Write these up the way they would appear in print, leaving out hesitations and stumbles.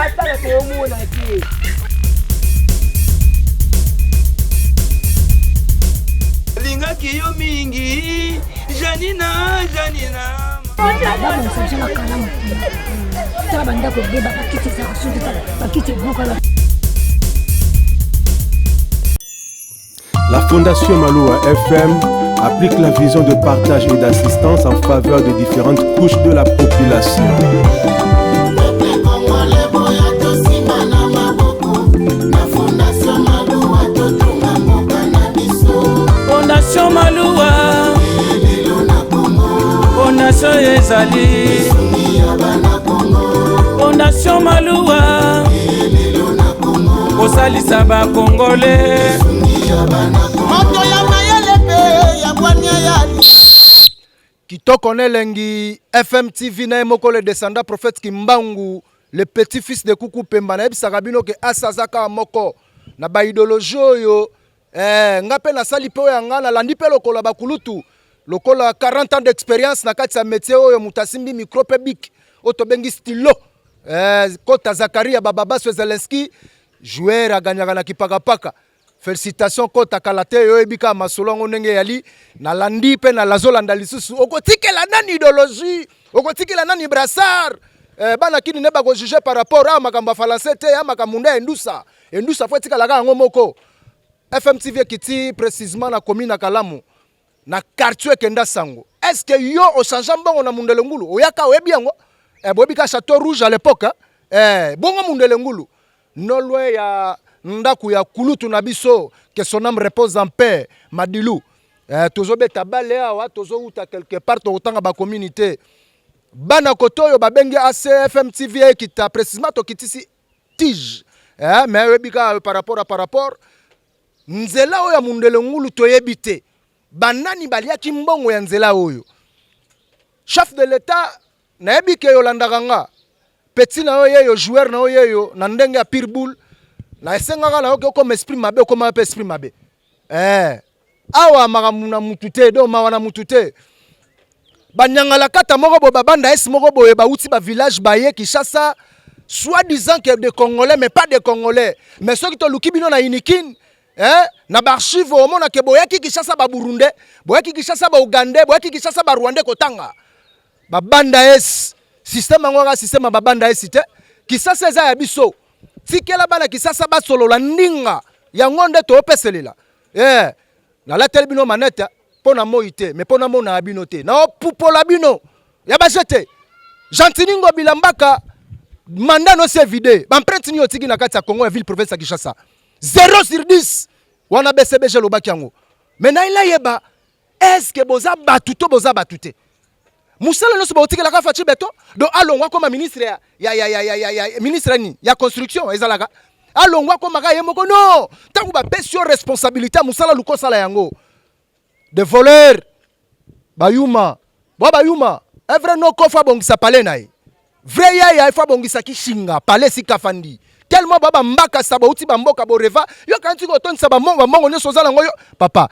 Atala tomona ki. Linga kiyo mingi. Janina. La Fondation Maloa FM applique la vision de partage et d'assistance en faveur des différentes couches de la population. Fondation Maloa, Fondation Ezali, Fondation Maloa, Osalisa ba Congolais. Kitoko Nelengi, FM TV na moko le descendant prophète Kimbangu, le petit-fils de Kuku Pemba na ebisakabino ke asazaka moko na ba idéologie yo ngape na sali pe ya ngana landi pe lokola bakulutu lokola 40 ans d'expérience na kati ya métier oyo mutasimbi micro pe bik otobengi stylo kota Zakaria Baba Zelensky joueur aganyaka na kipakapaka. Félicitations kota kalate yo ebika masolongo ndenge yali na landi pe na lazolanda lisusu okotikela nani idéologie okotikela nani brassard bana kini ne ba ko juger par rapport à makamba français te ya makamunda endusa faut tikala ka ngo moko. FM TV kiti précisément na commune Kalamu na quartier Kenda Sango. Est-ce que yo o changeant bongo na mundele ngulu oyaka oyebi yango bobika Château Rouge à l'époque bongo mundele ngulu no loin ya ndaku ya kulutu na biso que son âme repose en paix Madilu tozo beta balea wa tozo uta quelque part to tanga ba communauté bana kotoyo babengi ACFM TV kita précisément to kitisi tige mais webika par rapport nzela oyo mundele ngulu toyebite banani baliaki mbongo ya nzela oyo chef de l'état na ebike yolandaka nga petit na oyo joueur na oyo na ndenge ya pirbull na esengaka na yo comme esprit mabe comme un esprit mabe awa makamuna mutute do mawana mutute banyangala kata moko bo babanda es moko boye ba uti ba village baye Kinshasa soi-disant que des Congolais mais pas des Congolais mais ceux qui to lukibino na inikin na barchive au mona ke boyaki Kinshasa ba Burundais boyaki Kinshasa ba Ougandais boyaki Kinshasa ba Rwandais kotanga babanda es système ngora système babanda es ite Kinshasa eza ya biso tikela bana Kinshasa ba solola ndinga ya ngonde to opeselela na la telebino maneta pona moite mais pona mona abino te na pupola bino ya ba jete Jantiningo bilambaka mandat no se vide bamprenti ni otiki na kati ya Congo ya ville province ya Kinshasa 0 sur 10 wana BCBG lobaki yango mais na ila yeba est-ce que boza batuto boza batute musala no se ba otiki la ka fachi beto do alongwa comme ministre ya ministre ni ya construction ezalaka alongwa comme ka yemoko no tangu ba pesio responsabilité musala luko sala yango de voleur bayuma evre no kofa bongisa pale nai vrai ya fa bongisa kishinga pale sikafandi tellement baba mbaka saba uti bamboka boreva yo kanti ko tonsa ba mongo nyoso zala ngoyo papa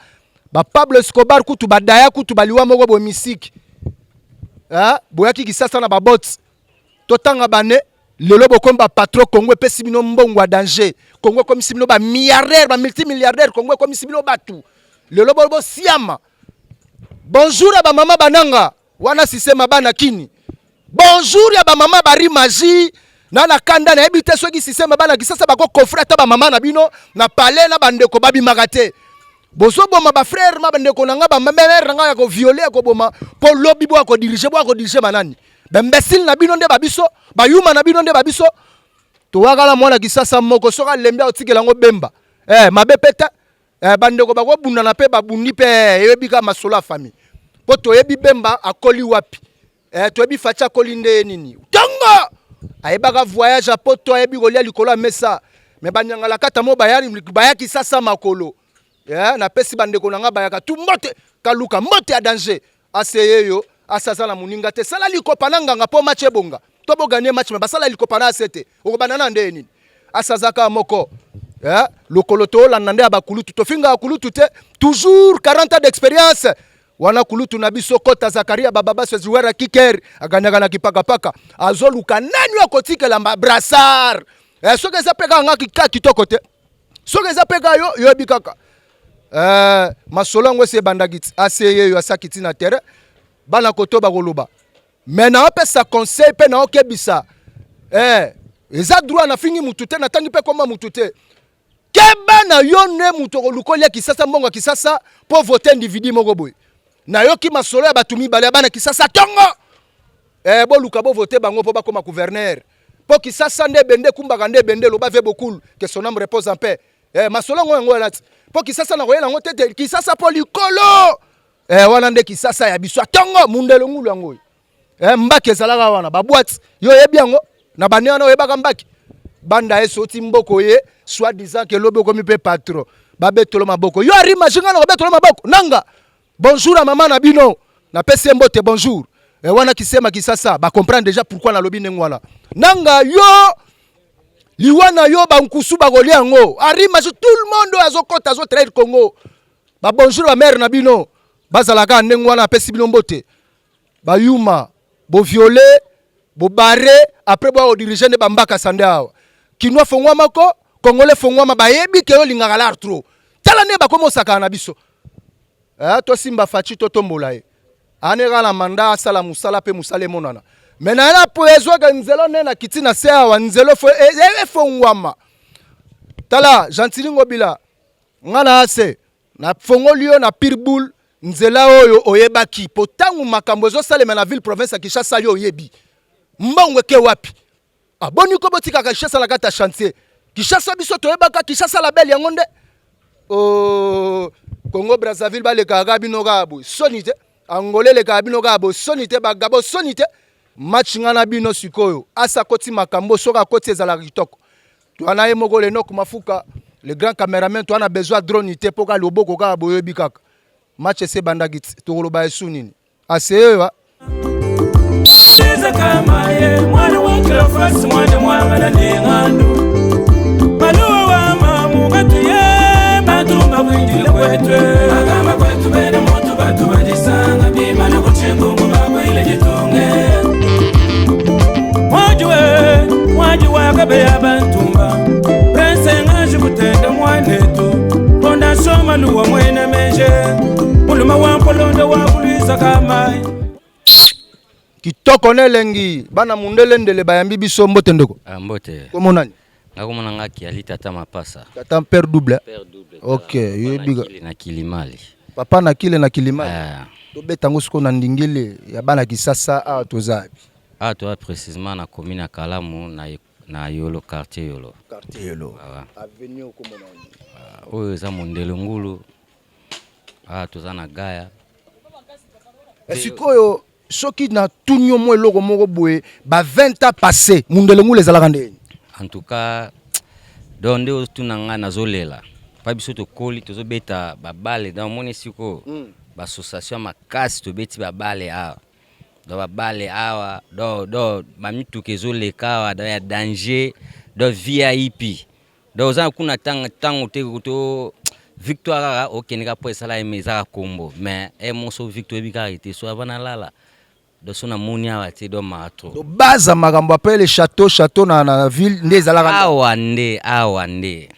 ba Pablo Escobar kutu badaya kutu baliwa moko bo misiki boyaki Kinshasa na ba bot totanga bane lelo bokomba patron Congo pesi bino mbongo danger Congo comme si bino ba milliardaire ba multimilliardaire Congo comme si bino batu lelo bo siama bonjour à ba mama bananga wana sisema bana kini bonjour ya ba mama bari magie na kanda na ebite soki système bana Kinshasa bako coffre ta ba mama na bino na palais na bandeko babi magate bozo boma ba frère ma bandeko na nga ba mère nga ya ko violer ko boma po lobby bo ko diriger manani ba imbécile na bino nde babiso ba yuma na bino nde babiso to wakala mwana Kinshasa moko soka lembia otikela ngo bemba mabe peta bandeko bako bunda na pe babundi pe yebika masolo ya famille po to yebi bemba akoli wapi to yebi facha akoli nde nini tongo ayebaka voyage a poto ayebi kolia likolo mesa me banyangala kata mo bayaki sasa makolo na pesi bandeko nanga bayaka tu mbote kaluka mbote ya danger aseye yo asasa na muninga te sala likopa nanga po match ebonga to bo gagner match me basala likopa na asete okobana nde nini asazaka moko lokolo to la nande abakulutu to finga akulutu te toujours 40 ans d'expérience wana kulutu na biso kota Zakaria bababa sezuera kiker aganyaga na kipaka paka azoluka nani akotikela mba brassard soke eza peka nga kitoko te soke eza peka yo bikaka masolo ngo se bandagiti aseye yo asakiti na terre bana kotoba koloba mais na opesa conseil pe na okebisa eza droit na fingi mutu te na tangi pe koma mutu te keba na yo ne mutu kolukolia kisasa mbongo kisasa po voter individu moko boy na yo ki masolo ya batumi bale bana kisasa tongo bo luka bo voter bango po bakoma gouverneur po kisasa nde bende kumbaka nde bende loba ve beaucoup que son âme repose en paix masolo ngo lati po kisasa na koyela ngo tete kisasa po likolo wana nde kisasa ya biso tongo mundelo ngulu ngo mbake zalaka wana babwati yo yebiango na baniana oyebaka mbaki banda esoti mboko ye soit disant que lobo komi pe patron babetolo maboko yo arima jinga na babetolo maboko nanga bonjour à maman na bino na pese mbote bonjour wana kisema kisasa ba comprendre déjà pourquoi na lobi nengwana nanga yo liwana yo ba nkusu ba kolia ngo arima tout le monde azokota azo trade Congo ba bonjour ba mère na bino bazalaka nengwana pese bino mbote ba yuma bo violer bo barré après bo diriger ne bambaka sande awa kinwa fongwa mako congolais fongwa mabayebi ke yo lingaka lar trop tala ne ba komosaka na biso to simba fachi to tombola ye anera la manda sala musala pe musale monana mena na poezo ga nzelo ne na kitina se awa nzelo fongwama tala gentilingo bila ngana ase na fongolio na pirbull nzela oyo oyebaki potangu makambo zo salema na ville province ya Kinshasa yo oyebi mbongwe ke wapi aboni ko botika ka Kinshasa la kata chantier Kinshasa biso toyebaka Kinshasa la belle yango nde Congo Brazzaville ba le karabino gabo sonite angolais le karabino gabo sonite ba gabo sonite match ngana bino sikoyo asa koti makambo soka koti ezala kitoko to anaye moko le nok mafuka le grand cameraman to ana besoin drone te poka loboko gabo yebi kaka match se bandagiti to koloba esunini asewa kama ye mwana wa kila fasi mwana mwangana nengandu maluwa wa mamu gatuye matuma kwindile kwetwe agama kwetu bene motu batu badisanga bima na kuchengungu baba ile jitunge mwajuwe akabe ya bantumba prense ngaji kutenda mwanetu ponda soma luwa mwene menje muluma wampolondo wakulisa kama kitoko nelengi bana mundele ndele bayambi biso mbote ndeko mbote komonani ngakomona ngaki ali tata mapasa tata père double okay yebiga na kilimali papa na kile na kilimali to betango siko na ndingile ya bana kisasa a tozabi to précisément na commune Kalamu na Yolo quartier Yolo avenue komonani oyo za mondelo ngulu tozana gaya sikoyo soki na tunyo mo eloko moko boye ba 20 ans passé mundele ngule ezalaka ndeni en tout cas donde tunanga nazolela pa biso to koli tozobeta babale dans mon siko ba association makasi to beti babale awa do babale awa do mamituke zoleka da ya danger do VIP do za kuna tango te to victoire okenika po esala emeza kombo mais monso victoire bikarité so avana lala de son amonia wati do matro do baza makambo apele château na ville nde ezalaka awande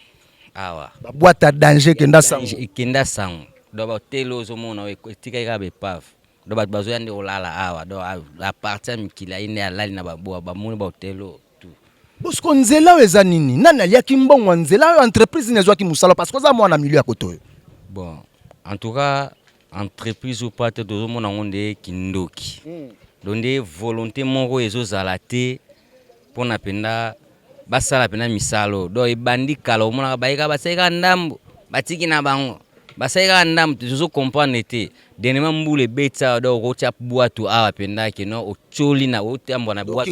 ba boîte à danger kenda sang do ba telo zo mona we tika ka be paf do ba bazo yande olala awa do la partie mikila ine alali na baboa ba mona ba telo tout bosko nzela eza nini nani aliaki mbongo nzela entreprise nezwaki musala parce que za mwana milieu ya koto bon en tout cas entreprise ou pas te dozo mona ngonde kindoki donde volonté moko ezozala te pona penda basala pena misalo do ebandi kala mona baika baseka ndambo batiki na bango baseka ndambo tozo comprendre te denema mbule beta do rocha boatu awa penda ke no ocholi na otambo na boatu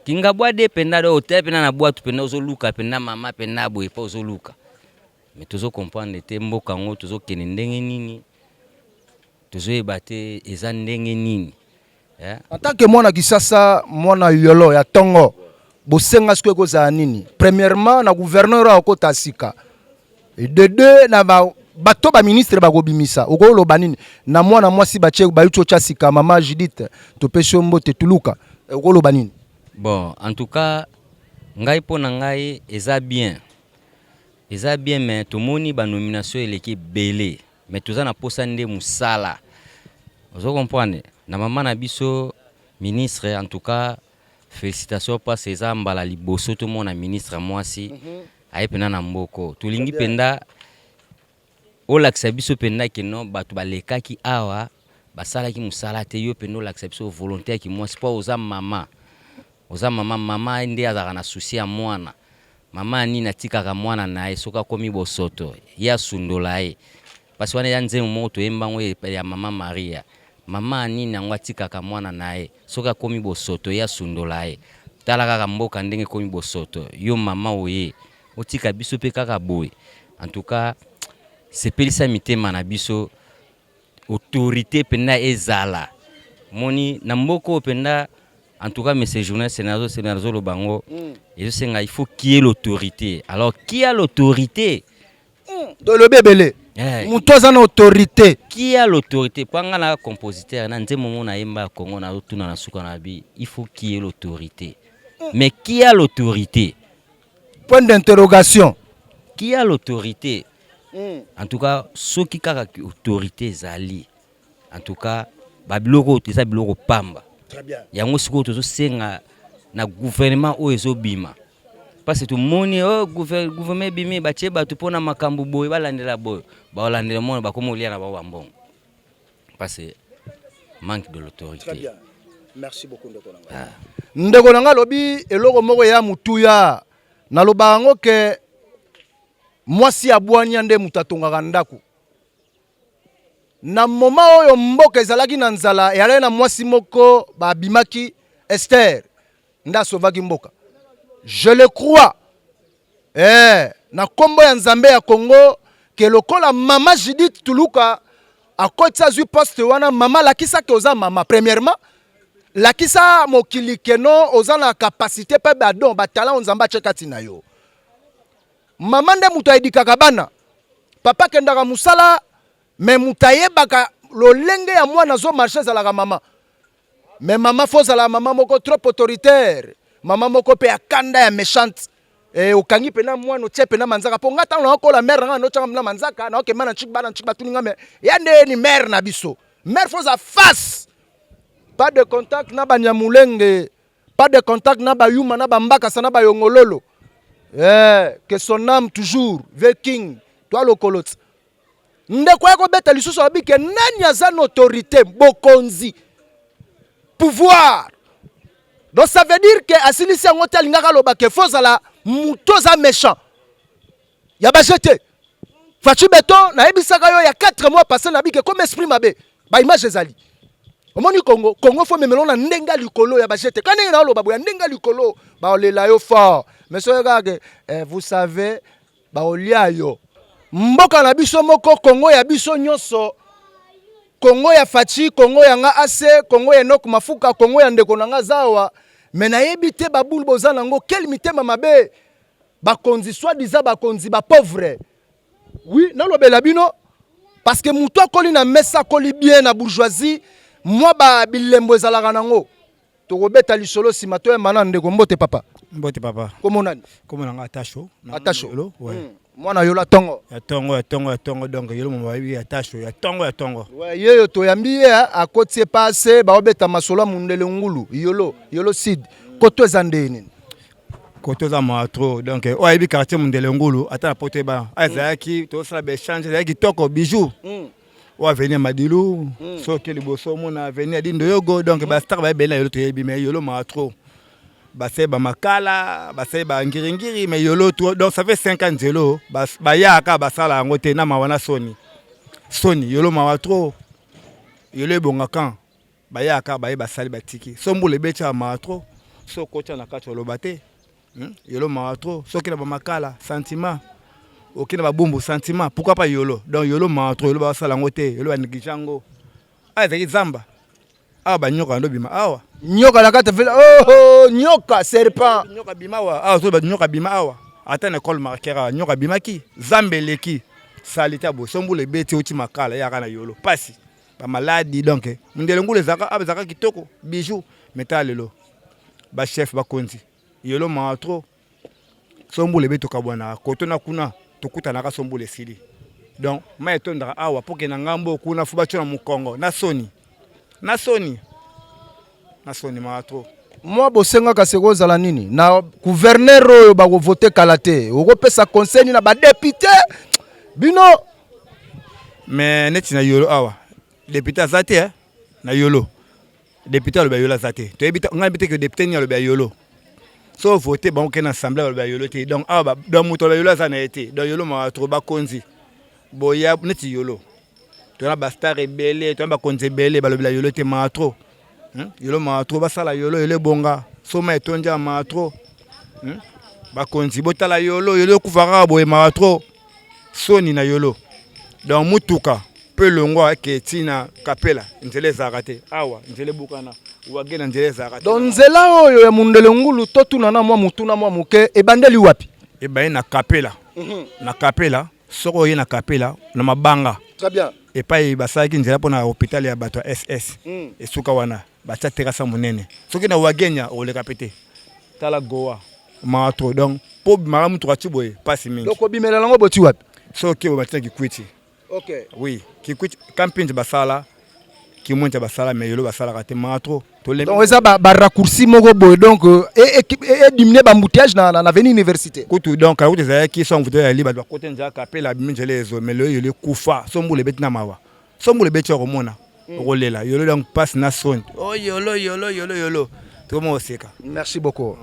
kinga boade penda do otapena na boatu penda ozoluka penda mama penda boye pa ozoluka mais toujours comprendre te mboka ngo toujours kene ndenge nini toujours ebate eza ndenge nini en tant que mwana kisasa mwana yolo ya tongo bosenga siko ko za nini premièrement na gouverneur akota sika et de deux na bato ba ministre bakobimisa okoloba nini na mwana mwasi bache bayuto chasika mama Judith to pesho mbote tuluka okoloba nini? Bon, en tout cas ngai pona ngai eza bien mais tomoni ba nomination eleki belé mais toza na posa nde musala ozo comprendre na mama na biso ministre. En tout cas félicitations parce que eza mbala liboso to mona ministre mwasi ayepena na mboko tulingi penda olakisa biso penda kino bato balekaki awa basalaki musala te yo penda olakisa biso volontaire ki mwasi po oza mama nde azaka na souci ya mwana mama ni natikaka mwana naye soka komi bosoto ya sundola ye parce wana ya nzemu moko toyembango ya mama Maria mama ni nango atikaka mwana naye soka komi bosoto ya sundola ye tala kaka mboka ndenge komi bosoto yo mama oye otika biso pe kaka boy. En tout cas sepelisa mitema na biso autorité penda ezala moni na mboko penda. En tout cas, mais ces journées, c'est le bango. Et je sais qu'il faut qui est l'autorité. Alors, qui a l'autorité? De le bébé. Moutoza na autorité. Qui a l'autorité? Pendant la compositeur, il faut qui est l'autorité. Mais qui a l'autorité? Point d'interrogation. Qui a l'autorité? En tout cas, ceux qui ont l'autorité, zali. En tout cas, babiloko tesa biloko pamba. Très bien. Yango siko tozo senga na gouvernement o ezobima. Parce que tout moni gouvernement bimi ba che ba tu pona makambu boy balandela boy. Ba balandela mona ba komo lia na ba wambongo. Parce que manque de l'autorité. Très bien. Merci beaucoup ndeko nanga. Ndeko nanga lobi eloko moko ya mutuya na lobango ke mwasi abwanya nde mutatonga ndako. Na moma oyo mboka ezalaki na nzala yale na mwasi moko ba bimaki Esther nda sovaki mboka. Je le crois. Na kombo ya Nzambe ya Congo ke lokola mama Judith Tuluka akotsa zui poste wana mama lakisa ke oza mama premièrement lakisa mokili keno oza na capacité pe ba don ba talent Nzamba chekati na yo. Mama nde muto edikaka bana. Papa kendaka musala mais mutaye baka lolenge ya mwana zo marché za la mama. Mais maman faut la maman moko trop autoritaire. Maman moko pe akanda ya méchante. Et okangi pena mwana otie pena manzaka po ngata na ko la mère nga no tanga na manzaka na okema na chikba tuninga me. Yande ni mère na biso. Mère faut sa face. Pas de contact na banyamulenge. Pas de contact na bayuma na bambaka sana bayongololo. Que son âme toujours viking. Toi le kolot. Ndeko yako beta lisusu abike nani aza na autorité bokonzi pouvoir. Donc ça veut dire que asilisi yango talingaka loba ke fozala mutoza méchant. Ya ba jeté. Fachi beton na ebisaka yo ya 4 mois passé na bike comme esprit mabe. Ba image ezali. Omoni Congo faut memelo na ndenga likolo ya ba jeté. Kana na loba boya ndenga likolo ba olela yo fort. Mais so yaka vous savez ba olia yo. Mboka na biso moko Congo ya biso nyonso. Congo ya Fachi, Congo ya nga ase, Congo ya Nok Mafuka, Congo ya ndeko na nga zawa. Mais na yebite ba boule boza nango quel mitema mabe. Ba konzi soi-disant ba konzi ba pauvre. Oui, na lobela bino parce que muto akoli na mesa koli bien na bourgeoisie, moi ba bilembo ezalaka nango. Tokobeta lisolo simato ya mana ndeko mbote papa. Mbote papa. Komo nani? Komo nanga atasho. Atasho. Ouais. Mwana yola tongo. Ya tongo donc yolo mo babi atasho ya tongo. Ouais, yeyo to yambi ya akotie passe ba obeta masolo mundele ngulu. Yolo sid. Koto zandeni. Koto za matro donc o ayebi quartier mundele ngulu ata pote ba. Azaki to sala be changer ya kitoko bijou. Wa venir Madilu, so ke liboso mona venir dindo yogo donc ba star ba bela yolo to yebi mais yolo matro. Baseba makala, baseba ngiringiri, mais yolo tout, donc ça fait 5 ans zelo, bayaka basala ngote na mawana Sony, yolo mawa trop, yolo bongakan, bayaka baye basali batiki, sombo le becha mawa trop, so kocha na kacho lobate, yolo mawa trop, so kina ba makala, sentiment, okina ba bumbu sentiment, pourquoi pas yolo, donc yolo mawa trop, yolo basala ngote, yolo anigijango, zaki zamba, ba nyoka ndo bima awa. Nyoka la kata vela nyoka serpent nyoka bimawa so ba nyoka bimawa ata na école marquera nyoka bimaki zambeleki salita bo sombule beti uti makala ya kana yolo pasi ba maladi donc mundele ngule zaka kitoko bijou metalelo ba chef ba konzi yolo ma trop sombule beti kabwana kotona kuna tokuta ka sombule sili donc ma etondra awa poke na ngambo kuna fuba chona mukongo na soni ma trop moi bosenga kaseko zala nini na gouverneur oyo ba voter kalate oko pesa conseil na ba député bino mais neti na yolo awa député azate na yolo député le ba yolo azate to ebita ngai bité que député ni le ba yolo so voter ba okena assemblée le ba yolo te donc awa dans muto le yolo azana été donc yolo ma trop ba konzi boya neti yolo to na ba star rebelle to na ba konzi belé ba le ba yolo te ma trop yolo ma trop basala yolo ele bonga soma etonja ma trop ba konzi botala yolo kufaka boye ma trop soni na yolo dans mutuka pe longwa ke tina kapela nzele zakate awa nzele bukana wagena nzele zakate donc nzela oyo ya mundele ngulu totuna na mwa mutuna mwa muke ebandeli wapi eba na kapela na kapela soko ye na kapela na mabanga très bien et pas basaki nzela pona hôpital ya bato SS esuka wana bacha terasa munene soki na wagenya ole kapete tala goa maatro donc po maramu tukati boye pasi mingi donc obimela lango boti wapi soki bacha kikwiti OK oui kikwiti camping basala kimonja basala mais yolo basala kate maatro to le donc eza ba raccourci moko boye donc et diminuer ba embouteillage na avenue université kutu donc akuti za ki son vuto ya liba ba kote nza kapela biminjele ezo mais le yole kufa sombule betina mawa sombule beti romona rolela yolo donc passe na son oh yolo to mo seka merci beaucoup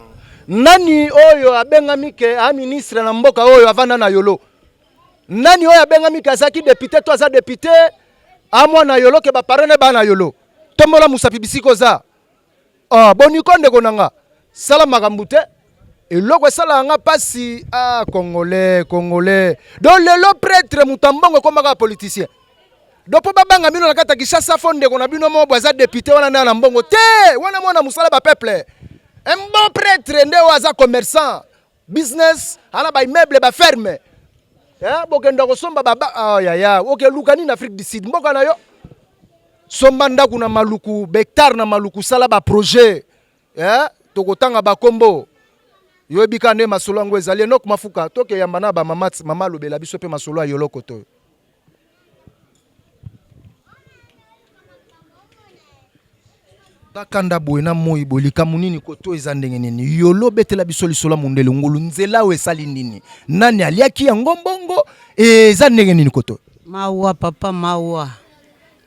nani oyo abengami ke a ministre na mboka oyo avanda na yolo nani oyo abengami ke azaki député to aza député amwa na yolo ke ba parene ba na yolo tombola musapi bisiko za bonikonde konanga sala makambute eloko sala nga pasi congolais donc lelo prêtre mutambongo komaka politicien donc po babanga bino na kata Kinshasa fonde kona bino mo bwaza député wana na mbongo te wana mona musala ba peuple un bon prêtre nde waza commerçant business ala ba immeuble ba ferme bokenda kosomba baba ya OK lukani na Afrique du Sud mboka na yo somba ndaku na maluku hectare na maluku sala ba projet tokotanga ba kombo yo ebika nde masolo yango ezali enok mafuka toke yamba na ba mama lobela biso pe masolo ya yoloko to takanda boye na moi bolika munini koto eza ndenge nini yolo betela biso lisolo mundele ngulu nzela we sali nini nani aliaki yango mbongo eza ndenge nini koto mawa papa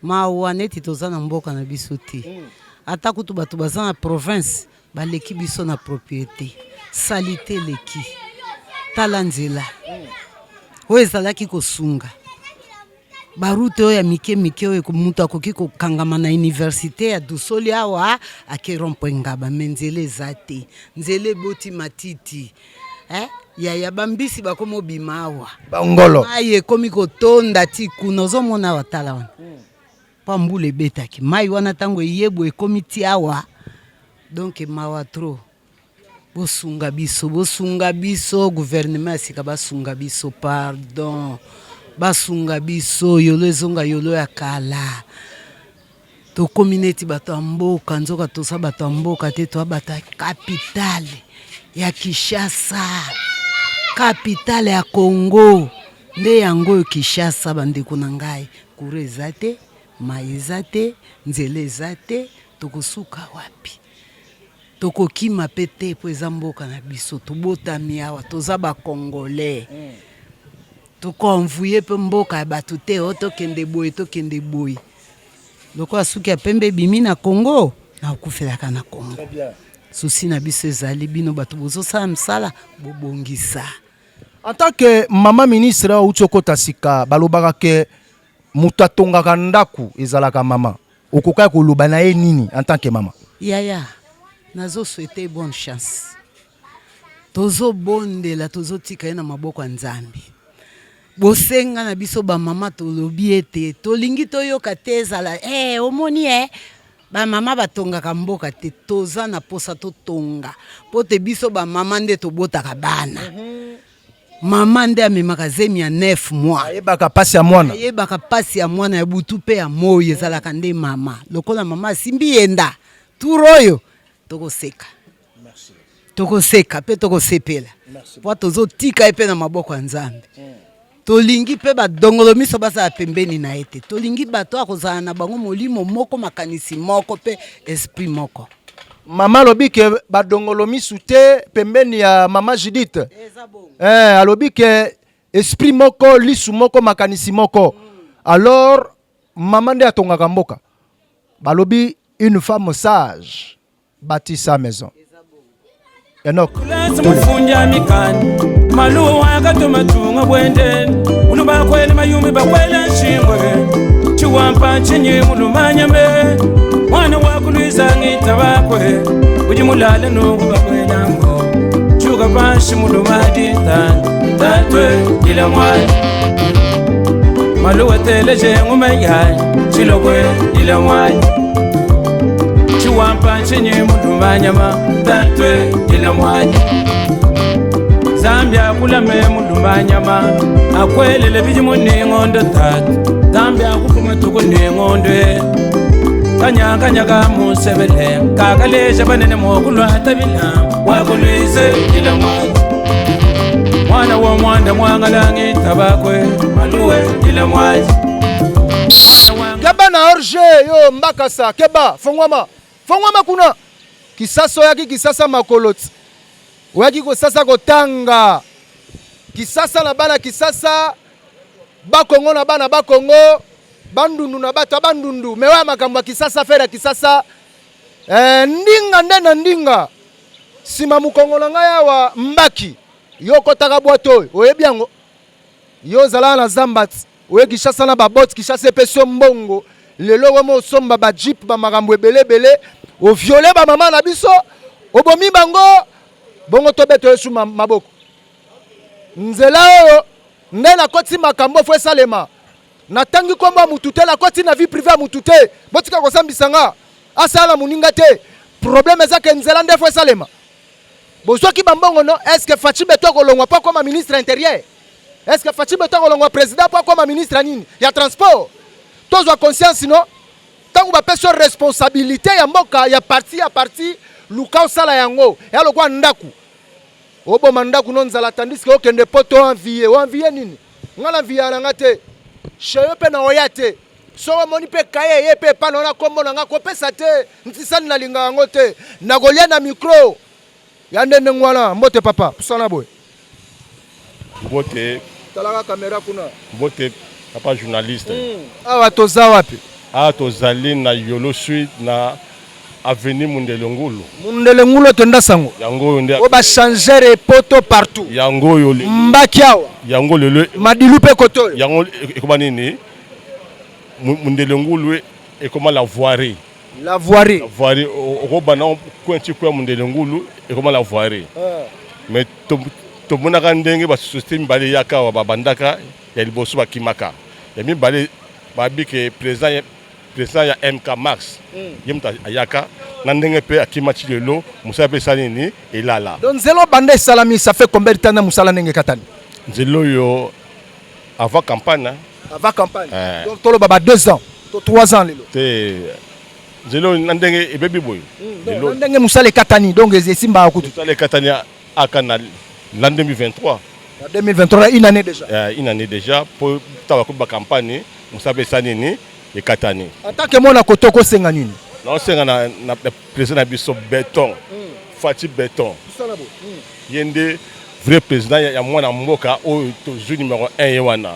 mawa neti toza na mboka na biso te ata kutu bato baza na province baleki biso na propriété salité leki tala nzela oyo ezalaki kosunga barute oyo ya mike oyo mutu akoki kokangama na université ya dusoli awa akerompo ngaba menzele eza te nzele boti matiti ya bambisi bakomo bima awa bangolo mai ekomi kotonda ti kuna ozomona watala wana pa mbula ebetaki mai wana ntango eyebo ekomi ti awa donc mawa tro bosunga biso gouvernement asika basunga biso pardon basunga biso yolo ezonga yolo ya kala to community bato mboka nzoka tosa bato mboka te to bata capitale ya Kinshasa capitale ya Congo nde yango Kinshasa bandeko na ngai kure ezate mai ezate nzele ezate tokosuka wapi tokokima pete po eza mboka na biso tobotami awa toza ba congolais tokonvuye pe mboka ya bato te tokende boye loko asuki ya pembe bimi na Congo na okufelaka na Congo susi na biso ezali bino bato bozosala msala bobongisa en tant que mama ministre utokota sika balobaka ke mutu atongaka ndaku ezalaka mama okoka koloba na ye nini en tant que mama yaya nazo souhaiter bonne chance tozo bondela tozo tika ye na maboko ya Nzambe bosenga na biso ba mama tolobi ete tolingi toyoka te ezala omoni ba mama batongaka mboka te toza na posa totonga po te biso ba mama nde tobotaka bana Maman nde amemaka zemi ya 9 mois. Ayebaka pasi ya mwana. Ayebaka pasi ya mwana ya butu pe ya moyo ezalaka nde mama. Lokola mama simbi yenda. Turoyo tokoseka. Merci. Tokoseka pe tokosepela. Po tozotika epe na maboko ya Nzambe. Tolingi pe ba dongolo miso basa pembeni na ete. Tolingi bato akozala na bango molimo moko makanisi moko pe esprit moko. Mama lobi ke ba dongolo miso te pembeni ya mama Judith. Alobi ke esprit moko lisu moko makanisi moko. Alors maman nde atongaka mboka. Balobi une femme sage bâtit sa maison. Enoch. Mufunja mikani maluwa wakatuma tunga bwendeni uluba kwele mayumi bakwele nshingwe chiwampa chinyi mulumanyambe mwana wakulwiza ngita bakwe ujimulale nungu bakwela ngo chuka panshi mulumadi tatwe ila mwani maluwa teleje ngumeyayi chilokwe ila mwani chiwampa chinyi mulumanyama tatwe ila mwani Zambia kulame mulumanyama akwelele bijimu ningondo tatu Zambia kupuma tuku ningondo kanya musebele kakaleja banene mokulwa tabila wakulwize ila mwani mwana wa mwanda mwangalangi tabakwe maluwe ila mwani Keba na orge yo mbakasa keba fongwama kuna kisaso yaki kisasa makoloti oyaki kosasa kotanga kisasa na bana kisasa bakongo na bana bakongo bandundu na bata bandundu mewa makambo kisasa fera kisasa ndinga ndena ndinga sima mukongo na ngaya wa mbaki yo kotaka bwato oyebi yango yo zala na zambat oye kishasa na babot kishasa peso mbongo lelo wemo somba ba jeep ba makambo ebele o violer ba mama na biso obomi bango bongo tobeto yesu maboko nzela oyo nde na koti makambo fo esalema natangi komba mutu te na koti na vie privée ya mutu te botika kosambisa nga asala moninga te problème ezake nzela nde fo esalema bozwaki bambongo no est-ce que Fachi Beto akolongwa po akoma ministre intérieur est-ce que Fachi Beto akolongwa président po akoma ministre nini ya transport tozwa conscience no tango bapesi responsabilité ya mboka ya parti luka osala yango ya lokwa ndaku oboma ndaku no nzala tandis ke okende poto envie nini nga na envie na nga te cheyo pe na oya te so moni pe kaye ye pe pa na kombo na nga kopesa te ntisani na linga yango te nakolia na micro ya ndende ngwana mbote papa pusana boy mbote talaka kamera kuna mbote papa journaliste awa toza wapi tozali na Yolo Suite na avenue Mundelengulu tenda sango yango nde o ba changer poto partout yango yo mbaki awa yango lelo madilu pe koto yango ekoma nini Mundelengulu ekoma la voirie okobana kwenti kwa Mundelengulu ekoma la voirie mais to monaka ndenge ba société mbale yaka wa babandaka ya liboso bakimaka ya mibale babike président ya MK Max yemta ayaka na ndenge pe akimati lelo musala pe salini elala donc zelo bande salami ça fait combien de temps na musala ndenge katani nzelo yo avant campagne donc tolo baba 2 ans to 3 ans lelo te nzelo na ndenge ebebi boyo lelo ndenge musala katani donc esimba kutu musala katani akana l'an 2023 une année déjà une année déjà pour tawa ko ba campagne musala pe salini et katani en tant que mona kotoko senga nini non senga na président biso béton Fachi Beton yende vrai président ya mwana mboka oyo to numéro 1 yewana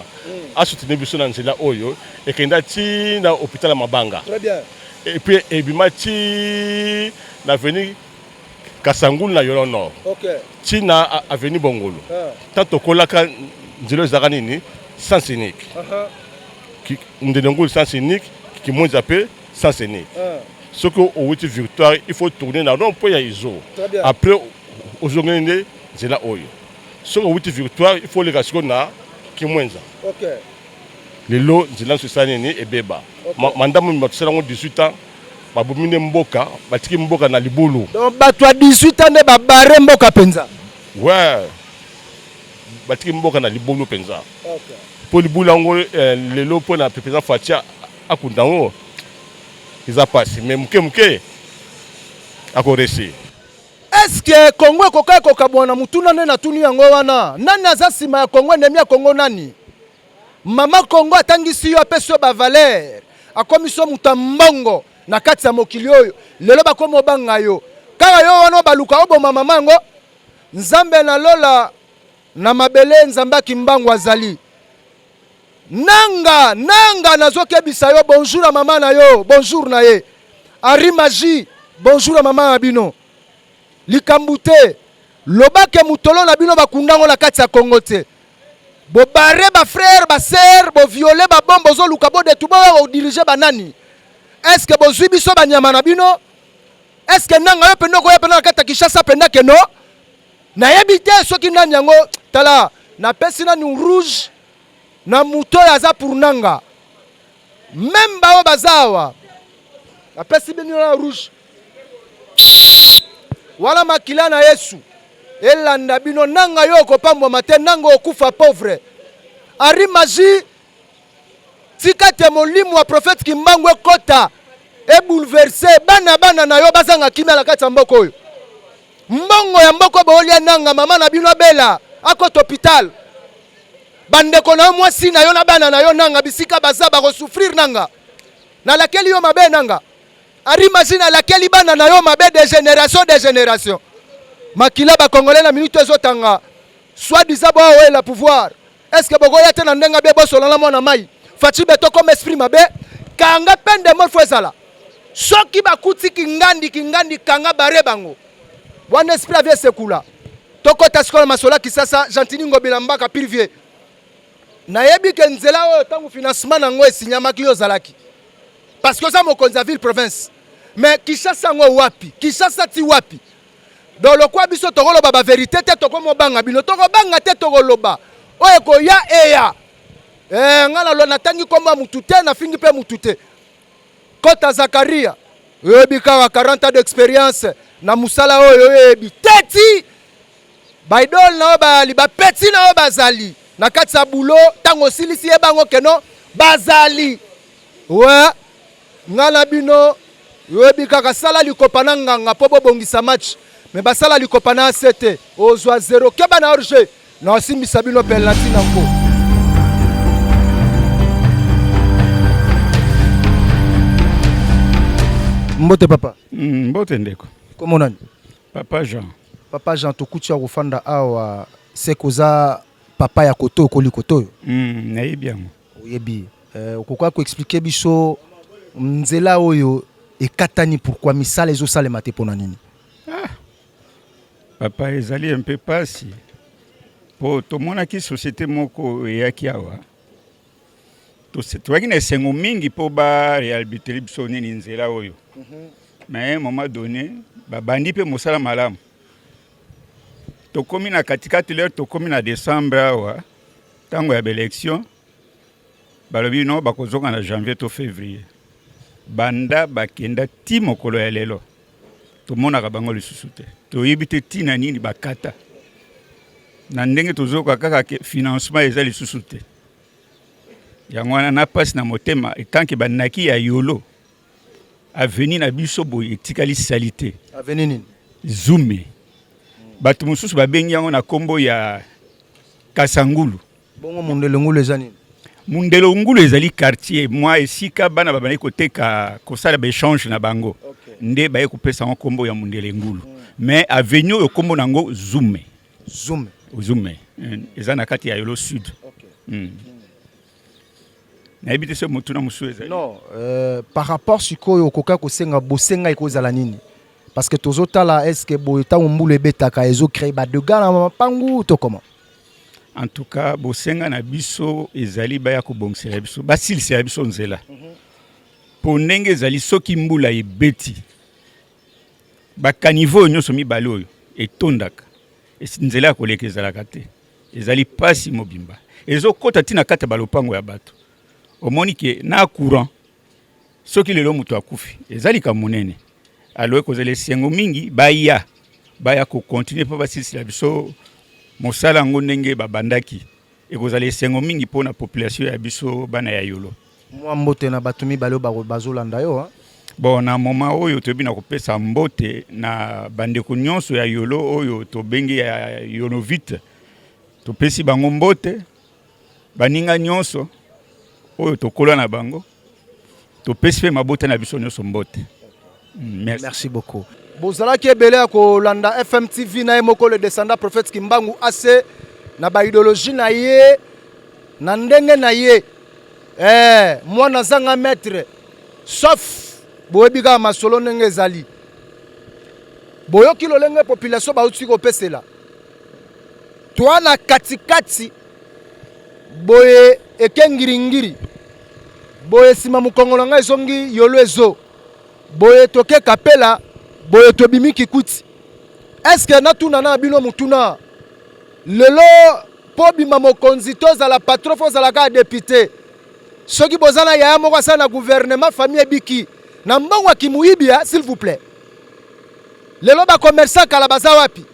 a soutenir biso na nzela oyo et kenda ti na hôpital ya Mabanga très bien et puis ebimati na avenue Kasangulu na Yolo Nord ti na avenue Bongolo tanto kolaka nzela ezaka nini sens unique Mundelengulu sens unique qui monte appelé sens unique ce que au outil victoire il faut tourner dans rond point ya iso après ozongende nzela oyo ce que au outil victoire il faut les gasiko na kimwenza lelo nzela sosani ni ebeba mandamu matusala ngo 18 ans babumine mboka batiki mboka na libulu donc batwa 18 ans ne babare mboka penza ouais batiki mboka na libulu penza po libulu yango lelo po na président Fatia akunda ngo iza pasi mais muke akoresi. Est-ce que Congo ekoka kokabwana mutuna nene na tuni yango wana nani aza sima ya Congo ndemi ya Congo nani mama Congo atangisi yo apeso ba valeur akomiso mutambongo na kati ya mokili oyo lelo bakomo banga yo kaka yo wana baluka oboma mama ngo nzambe na lola na mabele nzambe kimbango azali nanga nazokebisa yo bonjour à mama na yo bonjour na ye Ari Magie bonjour à mama abino likambute lobake mutolo na bino bakundango la kati ya Congo te bo bare ba frère ba sœur bo violer ba bombo zo luka bo de tubo o diriger banani est-ce que bo zwi biso banyama na bino est-ce que nanga yo pendo ko ya penda kata Kinshasa penda ke no na yebite soki nani yango tala na pesi na ni rouge na muto ya za pour nanga même ba bazawa na pesi bino na rouge wala makila na Yesu elanda bino nanga yo kopambwa mate nanga okufa pauvre Ari Magie tika te molimo wa prophète Kimbangu ekota e bouleverser bana na yo bazanga kimia la kati ya mboko oyo mbongo ya mboko bolia nanga mama na bino bela akota hôpital bandeko na yo mwasi na yo na bana na yo nanga bisika baza ba souffrir nanga na laquelle yo mabe nanga Ari Magie na laquelle bana na yo mabe de génération makila ba congolais na minute ezotanga soit disant bo ouais la pouvoir est-ce que bogo yate na ndenga be bosolo na mona mai fati beto comme esprit mabe kanga pende morfo ezala soki bakuti kingandi kanga bare bango wana esprit avie sekula tokota skola masola kisasa gentini ngobila mbaka privé na yebi ke nzela oyo tangu financement nango esinyamaki yo zalaki parce que ça mokonzi ville province mais Kinshasa ngo wapi Kinshasa ti wapi dans le quoi biso tokoloba ba vérité te tokomo banga bino tokobanga te tokoloba oyo ko ya eya ngala lo natangi komba mutute na fingi pe mutute Kota Zakaria yebi ka 40 ans d'expérience na musala oyo yebi teti baidol na bali ba peti na bazali na kati ya bulo tango silisi e bango keno bazali ouais ngala bino yebi ka sala likopana nganga po bobongisa match mais basala likopana sete ozwa 0 keba na orge na osimbisa bino penalty nango mbote papa mbote ndeko komo nani Papa Jean tokutia kufanda awa sekoza papa ya koto koli koto nayebi yango oyebi okokwa ko expliquer biso nzela oyo ekatani pourquoi misala ezosalema te pona nini papa ezali un peu pasi po tomonaki société moko eyaki awa toaki na esengo mingi po barehabiteli biso nini nzela oyo mais à un moment donné babandi mpe mosala malamu tokomi na katikati lero tokomi na décembre awa ntango ya baélection balobi no bakozonga na janvier to février banda bakenda ti mokolo ya lelo tomonaka bango lisusu te toyebi te ntina nini bakata na ndenge tozoka kaka financement eza lisusu te yango wana na pasi na motema etanke bandaki ya yolo aveni na biso boye etikali sali te aveni nini zume bato mosusu babengi yango na kombo ya kasangulu bongo mundelo ngulu eza nini mundelo ngulu ezali quartier moi esika bana babandi koteka kosala baéchange na bango nde baye kopesa yango kombo ya mundele ngulu mais avenue oyo kombo nango zume eza na kati ya yolo sud nayebi te se motu na mosu ezali non par rapport sikoyo okoka kosenga bosenga ekozala nini parce que tozotala est-ce que boye ntango mbula ebetaka ezocrée badega na mapangu to comment en tout cas bosenga na biso ezali baya kobongisela biso basilisela biso nzela po ndenge ezali soki mbula ebeti bakanivo oyo nyonso mibale oyo etondaka nzela ya koleka ezalaka te ezali pasi mobimba ezokota ntina kati ya balopango ya bato omoni ke na courant soki lelo moto akufi ezalika monene alo ekozala esengo mingi baya kokontinue mpo basilisela biso mosala ngo ndenge babandaki ekozala esengo mingi mpona population ya biso bana ya yolo mwa mbote na bato mibale bazolanda yo bon na moma oyo toyebi na kopesa mbote na bandeko nyonso ya yolo oyo tobengi ya yolo vite topesi bango mbote baninga nyonso oyo tokola na bango topesi pe mabota na biso nyonso mbote. Merci beaucoup. Bozalaki ebele ya kolanda FM TV na moko le descendant prophète Kimbangu ase na ba idéologie na ye na ndenge na ye mwana zanga maître sauf boyebika masolo ndenge ezali boyoki lolenge population bauti kopesela toi na katikati boye ekengiringiri boye sima mukongolo nga ezongi yolo ezo boye toke kapela boye tobimi kikuti est-ce que natuna na bino mutuna lelo po bima mokonzi tozala patron fozala ka député soki bozana ya moko sa na gouvernement famille biki na mbongo kimuibia s'il vous plaît lelo ba commerçant kala baza wapi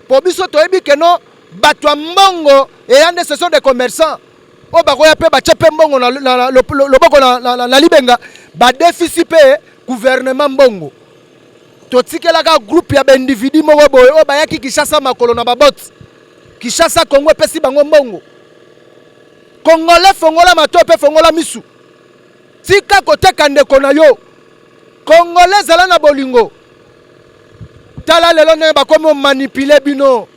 po biso toyebi ke no batwa mbongo eyande ce sont des commerçants o bakoya pe ba chepe mbongo na loboko na libenga ba déficit pe gouvernement mbongo totikela ka groupe ya individu moko boye o bayaki Kishasa makolo na babot Kishasa Kongo pesi bango mbongo Congolais fongola mato pe fongola misu tika koteka ndeko na yo Congolais zala na bolingo tala lelo ne bakomo manipuler bino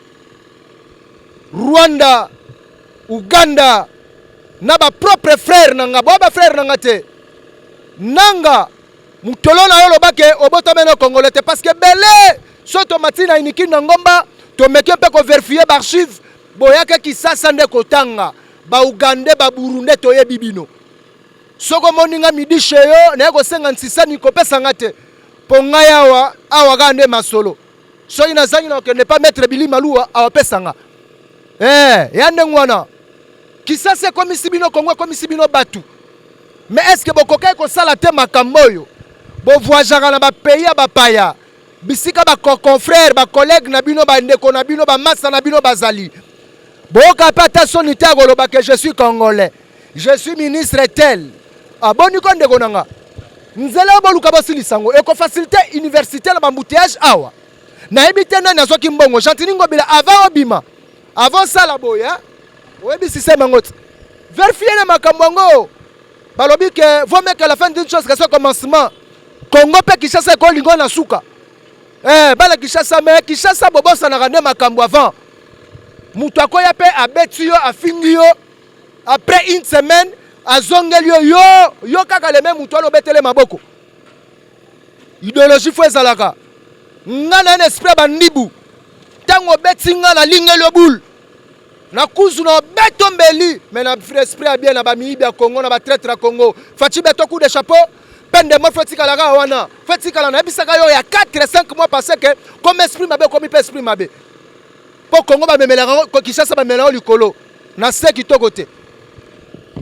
Rwanda Uganda na ba propre frère nanga ba frère nanga te nanga mutolo na yo lobake obota meno Congolais te parce que belé soto matina iniki na ngomba to meke pe ko vérifier ba archive boyaka Kisasa nde kotanga ba Uganda ba Burundi to yebi bino soko moninga midi cheyo na ko 56 ni ko pesa ngate ponga yawa awa gande masolo so ina zangi na ke ne pas mettre Bili Malua awa pesa nga yande ngwana Kisasa komisi bino Kongo komisi bino batu mais est-ce que bokoka ko sala te makamboyo bo voyagera na ba pays ya ba paya bisika ba confrère ba collègue na bino ba ndeko na bino ba massa na bino bazali boka pata sonité goloba que je suis congolais je suis ministre tel aboni ko ndeko nanga nzela boluka basilisango eko facilité université na bambouteillage awa na ebite na nazoki mbongo jantiningo bila avant obima avant ça la boya oyebi système ngoti vérifier na makambo balobi que vaut mieux que la fin d'une chose que ce commencement Congo pe Kishasa ko lingo na suka bala Kishasa mais Kishasa bobosa na rande makambo avant mutu akoya pe abeti yo afingi yo après une semaine azongeli yo kaka le même mutu alobetele maboko idéologie fo ezalaka nga na esprit bandibu tango beti nga na lingeli boule na kuzu na beto mbeli mais na esprit a bien na ba miibi ya Congo na ba traître à Congo fachi beto coup de chapeau pende mo fetika la ga wana fetika la na bisaka yo ya 4-5 mois passé que comme esprit mabe comme esprit mabe po Congo ba memela ko Kishasa ba memela likolo na se kitoko te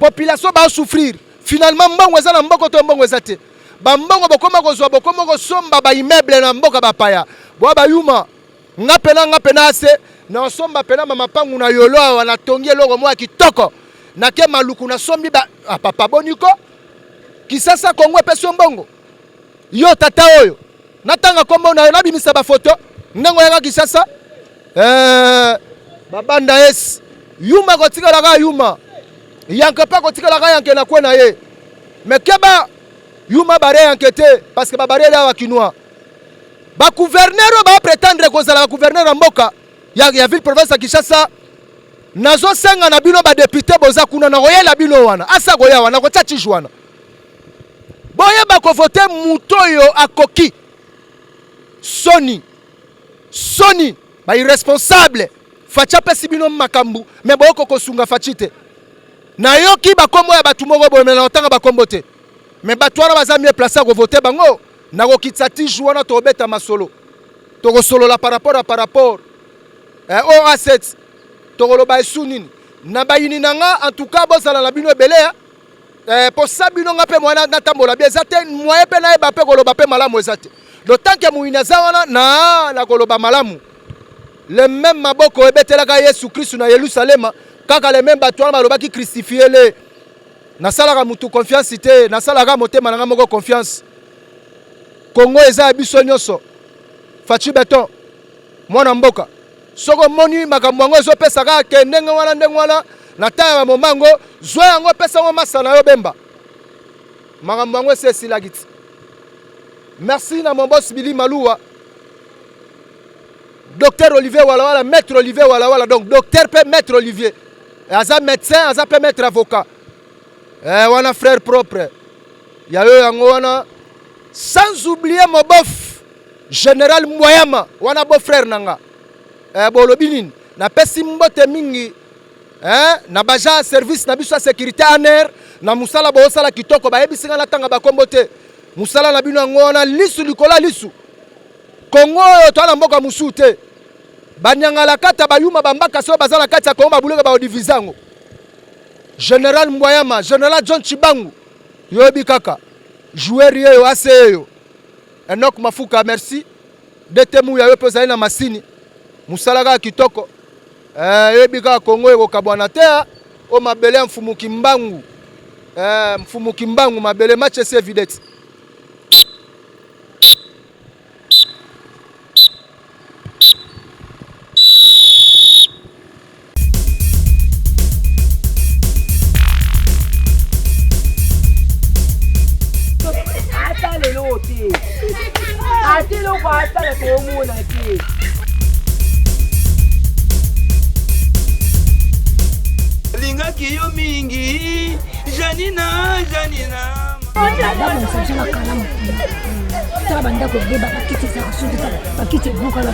population ba souffrir finalement mbongo eza na mboko to mbongo eza te ba mbongo bokoma kozwa bokoma kosomba ba immeuble na mboka ba paya bo ba yuma ngapena ase na somba pena mama pangu na yolo wana tongi loko mwa kitoko na ke maluku na sombi ba papa boniko Kisasa Kongo peso mbongo yo tata oyo natanga kombo na yo bimisa ba photo ndengo yaka Kisasa babanda es yuma kotika la ga yuma yanke pa kotika la ga yanke na kwena ye mais keba yuma bare yanke te parce que ba bare la wa kinwa ba gouverneur ba prétendre ko zala gouverneur mboka ya ville province ya Kishasa nazo senga na bino ba député boza kuna na royela bino wana asa goya wana ko tchachijwana boye ba ko voter mutoyo akoki soni ba irresponsable facha pesi bino makambu mais boye ko sunga fachite na yoki ba kombo ya batu moko boye na otanga ba kombo te mais batu wana baza mieux placé ko voter bango na ko kitsati jouana to beta masolo to ko solo la par rapport o asset to ko lo ba sunini na ba yini nanga en tout cas bozala la bino belé pour ça bino nga pe mwana natambola bien zate moye pe na eba pe koloba pe malamu ezate le temps que muina za wana na koloba malamu le même maboko ebetelaka Yesu Christ na Yerusalem kaka le même batouan balobaki crucifié le nasalaka mutu confiance te nasalaka motema nanga moko confiance Congo eza biso nyonso Fachi Beton mwana mboka soko moni makambo yango ezopesa kaka ndenge wana na taya ya momango zwa yango pesa ngo masana yo bemba makambo yango esilagiti. Merci na mon boss Billy Maloua, docteur Olivier Walawala, maître Olivier Walawala, donc docteur peut maître Olivier, aza médecin, aza peut maître avocat, wana frère propre, ya yo yango wana, sans oublier mon bof général Moyama, wana beau frère nanga, bolobinin, na pesi mbote mingi, na baja service na biso sécurité en air, na musala bo sala kitoko ba yebisinga na tanga ba kombote. Musala na bino ngona lisu likola lisu Kongo to na mboka musute banyanga la kata bayuma bambaka so bazala kata ko babuleka ba odivizango Général Mboyama Général John Chibangu yobi kaka joueur yo aseyo Enoch Mafuka merci detemu ya yo pesa na masini musala ka kitoko yobi kaka Kongo eko kabwana te o mabele mfumuki mbangu mfumuki mbangu mabele match c'est évident. Lingaki yo mingi Janina Banda ko beba pakiti za kusudi pakiti buka la